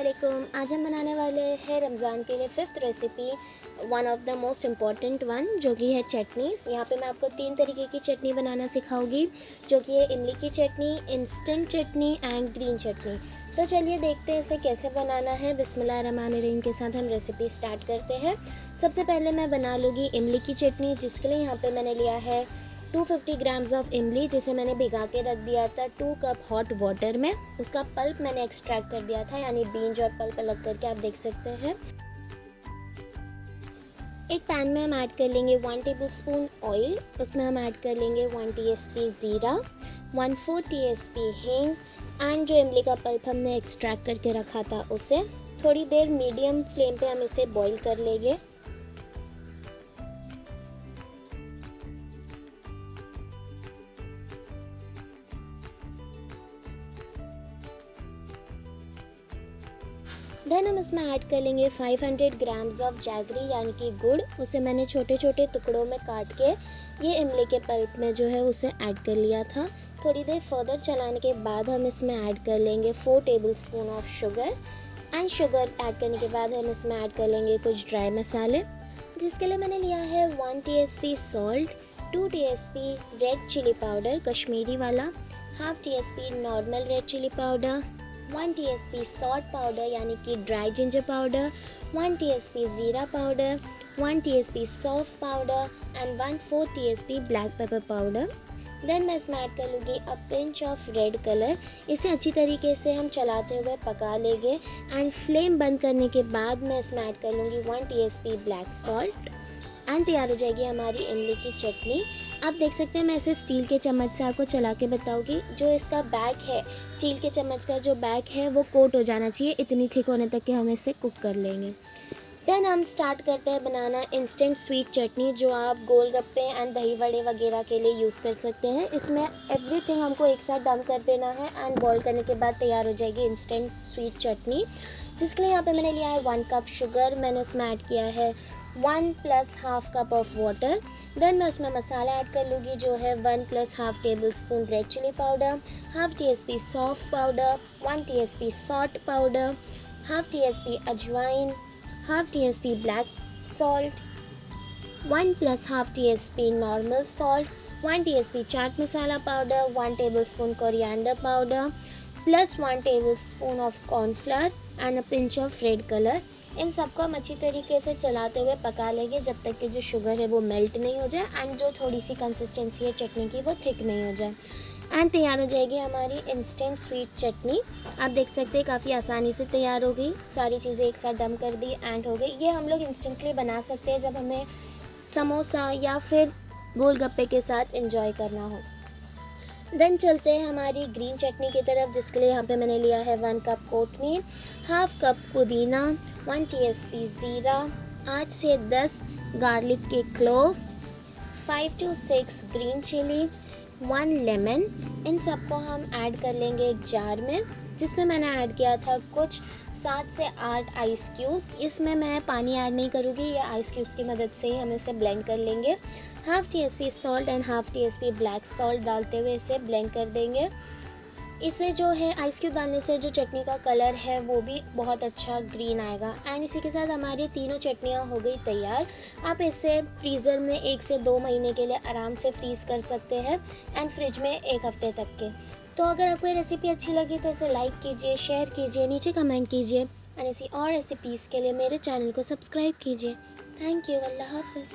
वालेकुम। आज हम बनाने वाले हैं रमज़ान के लिए fifth recipe, one of the most important one, जो कि है चटनीज़। यहाँ पे मैं आपको 3 तरीके की चटनी बनाना सिखाऊंगी, जो कि है इमली की चटनी, इंस्टेंट चटनी एंड ग्रीन चटनी। तो चलिए देखते हैं इसे कैसे बनाना है। बिस्मिल्लाहिर्रहमानिर्रहीम के साथ हम रेसिपी स्टार्ट करते हैं। सबसे पहले मैं बना लूँगी इमली की चटनी, जिसके लिए यहाँ पर मैंने लिया है 250 ग्राम्स ऑफ इमली, जिसे मैंने भिगा के रख दिया था 2 कप हॉट वाटर में। उसका पल्प मैंने एक्सट्रैक्ट कर दिया था, यानी बीज और पल्प अलग करके आप देख सकते हैं। एक पैन में हम ऐड कर लेंगे 1 टेबलस्पून ऑयल। उसमें हम ऐड कर लेंगे 1 टीएसपी ज़ीरा, 1/4 टीएसपी हींग एंड जो इमली का पल्प हमने एक्सट्रैक्ट करके रखा था उसे। थोड़ी देर मीडियम फ्लेम पे हम इसे बॉईल कर लेंगे। देन हम इसमें ऐड कर लेंगे 500 ग्राम्स ऑफ जैगरी, यानी कि गुड़। उसे मैंने छोटे छोटे टुकड़ों में काट के ये इमली के पल्प में जो है उसे ऐड कर लिया था। थोड़ी देर फर्दर चलाने के बाद हम इसमें ऐड कर लेंगे 4 tablespoon of sugar and sugar add करने के बाद हम इसमें ऐड कर लेंगे कुछ ड्राई मसाले, जिसके लिए मैंने लिया है 1 TSP salt, 2 TSP red chilli powder Kashmiri वाला, half TSP normal red chilli powder, 1 TSP salt powder यानी कि ड्राई जिंजर पाउडर, 1 टीएसपी ज़ीरा पाउडर, 1 टीएसपी सौंफ powder and 1/4 TSP black pepper powder. Then मैं इसमें ऐड कर लूँगी a pinch of red colour. इसे अच्छी तरीके से हम चलाते हुए पका लेंगे एंड फ्लेम बंद करने के बाद मैं इसमें ऐड कर लूँगी 1 टीएसपी ब्लैक सॉल्ट एंड तैयार हो जाएगी हमारी इमली की चटनी। आप देख सकते हैं, मैं इसे स्टील के चम्मच से आपको चला के बताऊँगी। जो इसका बैक है, स्टील के चम्मच का जो बैक है वो कोट हो जाना चाहिए, इतनी थिक होने तक कि हम इसे कुक कर लेंगे। देन हम स्टार्ट करते हैं बनाना इंस्टेंट स्वीट चटनी, जो आप गोलगप्पे एंड दही वड़े वगैरह के लिए यूज़ कर सकते हैं। इसमें एवरीथिंग हमको एक साथ डंप कर देना है एंड बॉईल करने के बाद तैयार हो जाएगी इंस्टेंट स्वीट चटनी, जिसके लिए यहाँ पे मैंने लिया है 1 कप शुगर। मैंने उसमें ऐड किया है 1 + ½ कप ऑफ वाटर। देन मैं उसमें मसाला ऐड कर लूँगी, जो है 1 + ½ tablespoon red chilli powder, half TSP सौंफ powder, 1 TSP salt powder, half TSP अजवाइन, half TSP black salt, 1 + ½ TSP normal salt, 1 TSP chaat masala powder, 1 tablespoon coriander powder plus 1 tablespoon of cornflour and a pinch of red colour. इन सबको हम अच्छी तरीके से चलाते हुए पका लेंगे जब तक कि जो शुगर है वो मेल्ट नहीं हो जाए एंड जो थोड़ी सी कंसिस्टेंसी है चटनी की वो थिक नहीं हो जाए। एंड तैयार हो जाएगी हमारी इंस्टेंट स्वीट चटनी। आप देख सकते हैं काफ़ी आसानी से तैयार हो गई, सारी चीज़ें एक साथ डम कर दी एंड हो गई। ये हम लोग इंस्टेंटली बना सकते हैं जब हमें समोसा या फिर गोलगप्पे के साथ इंजॉय करना हो। देन चलते हैं हमारी ग्रीन चटनी की तरफ, जिसके लिए यहाँ पे मैंने लिया है 1 कप कोतमीर, ½ कप पुदीना, 1 टीएसपी ज़ीरा, 8 से 10 गार्लिक के clove, 5 to 6 green chilli, 1 lemon. इन सबको हम ऐड कर लेंगे एक जार में, जिसमें मैंने ऐड किया था कुछ 7 से 8 आइस क्यूब्स। इसमें मैं पानी ऐड नहीं करूँगी, ये आइस क्यूब्स की मदद से ही हम इसे ब्लेंड कर लेंगे। Half TSP salt and half TSP black salt डालते हुए इसे ब्लेंड कर देंगे। इसे जो है आइस क्यूब डालने से जो चटनी का कलर है वो भी बहुत अच्छा ग्रीन आएगा। एंड इसी के साथ हमारी तीनों चटनियाँ हो गई तैयार। आप इसे फ्रीज़र में 1 से 2 महीने के लिए आराम से फ्रीज़ कर सकते हैं एंड फ्रिज में 1 हफ्ते तक के। तो अगर आपको ये रेसिपी अच्छी लगी तो इसे लाइक कीजिए, शेयर कीजिए, नीचे कमेंट कीजिए एंड ऐसी और रेसिपीज़ के लिए मेरे चैनल को सब्सक्राइब कीजिए। Thank you. अल्लाह हाफ़िज़।